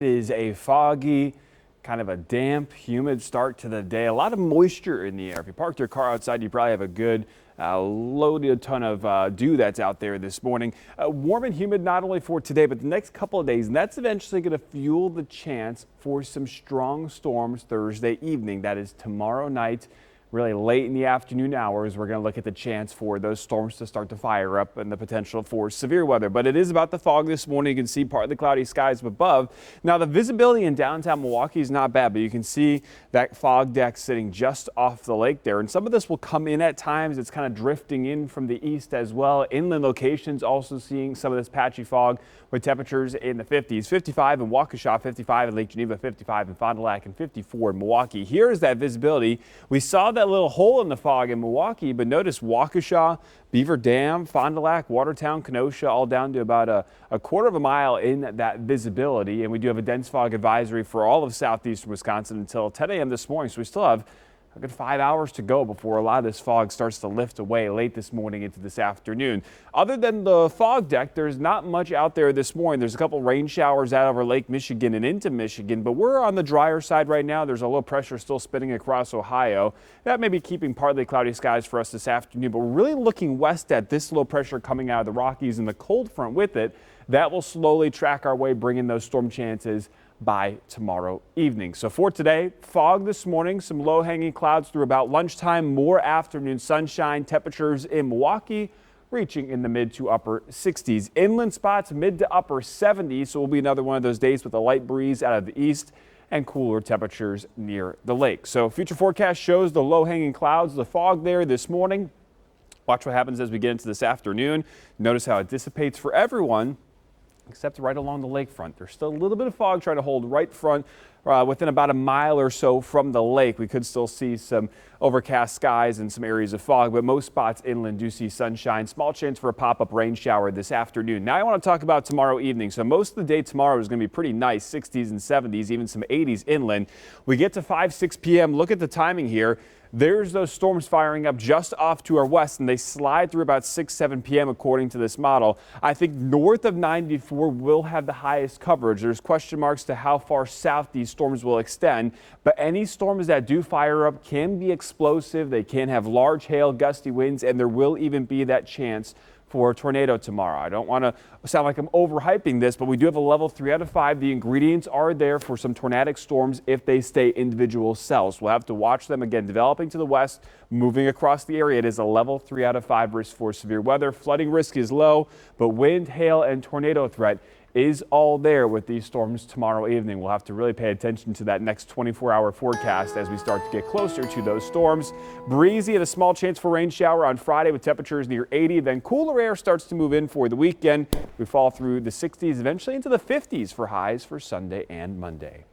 It is a foggy, kind of a damp, humid start to the day. A lot of moisture in the air. If you parked your car outside, you probably have a good loaded ton of dew that's out there this morning. Warm and humid not only for today, but the next couple of days. And that's eventually going to fuel the chance for some strong storms Thursday evening. That is tomorrow night. Really late in the afternoon hours, we're going to look at the chance for those storms to start to fire up and the potential for severe weather. But it is about the fog this morning. You can see partly cloudy skies above. Now, the visibility in downtown Milwaukee is not bad, but you can see that fog deck sitting just off the lake there. And some of this will come in at times. It's kind of drifting in from the east as well. Inland locations also seeing some of this patchy fog with temperatures in the 50s. 55 in Waukesha, 55 in Lake Geneva, 55 in Fond du Lac, and 54 in Milwaukee. Here is that visibility. We saw that little hole in the fog in Milwaukee, but notice Waukesha, Beaver Dam, Fond du Lac, Watertown, Kenosha, all down to about a quarter of a mile in that visibility. And we do have a dense fog advisory for all of southeastern Wisconsin until 10 a.m. this morning. So we still have a good 5 hours to go before a lot of this fog starts to lift away late this morning into this afternoon. Other than the fog deck, there's not much out there this morning. There's a couple rain showers out over Lake Michigan and into Michigan, but we're on the drier side right now. There's a low pressure still spinning across Ohio. That may be keeping partly cloudy skies for us this afternoon, but we're really looking west at this low pressure coming out of the Rockies and the cold front with it. That will slowly track our way, bringing those storm chances by tomorrow evening. So for today, fog this morning, some low-hanging clouds through about lunchtime, more afternoon sunshine, temperatures in Milwaukee reaching in the mid to upper 60s. Inland spots mid to upper 70s, so it will be another one of those days with a light breeze out of the east and cooler temperatures near the lake. So future forecast shows the low-hanging clouds, the fog there this morning. Watch what happens as we get into this afternoon. Notice how it dissipates for everyone except right along the lakefront. There's still a little bit of fog trying to hold right front within about a mile or so from the lake. We could still see some overcast skies and some areas of fog, but most spots inland do see sunshine. Small chance for a pop-up rain shower this afternoon. Now I want to talk about tomorrow evening. So most of the day tomorrow is going to be pretty nice, 60s and 70s, even some 80s inland. We get to 6 p.m. Look at the timing here. There's those storms firing up just off to our west, and they slide through about 7 p.m. according to this model. I think north of 94 will have the highest coverage. There's question marks to how far south these storms will extend, but any storms that do fire up can be explosive. They can have large hail, gusty winds, and there will even be that chance for a tornado tomorrow. I don't want to sound like I'm overhyping this, but we do have a level 3 out of 5. The ingredients are there for some tornadic storms if they stay individual cells. We'll have to watch them again developing to the west, moving across the area. It is a level 3 out of 5 risk for severe weather. Flooding risk is low, but wind, hail, and tornado threat is all there with these storms tomorrow evening. We'll have to really pay attention to that next 24-hour forecast as we start to get closer to those storms. Breezy and a small chance for rain shower on Friday with temperatures near 80. Then cooler air starts to move in for the weekend. We fall through the 60s, eventually into the 50s for highs for Sunday and Monday.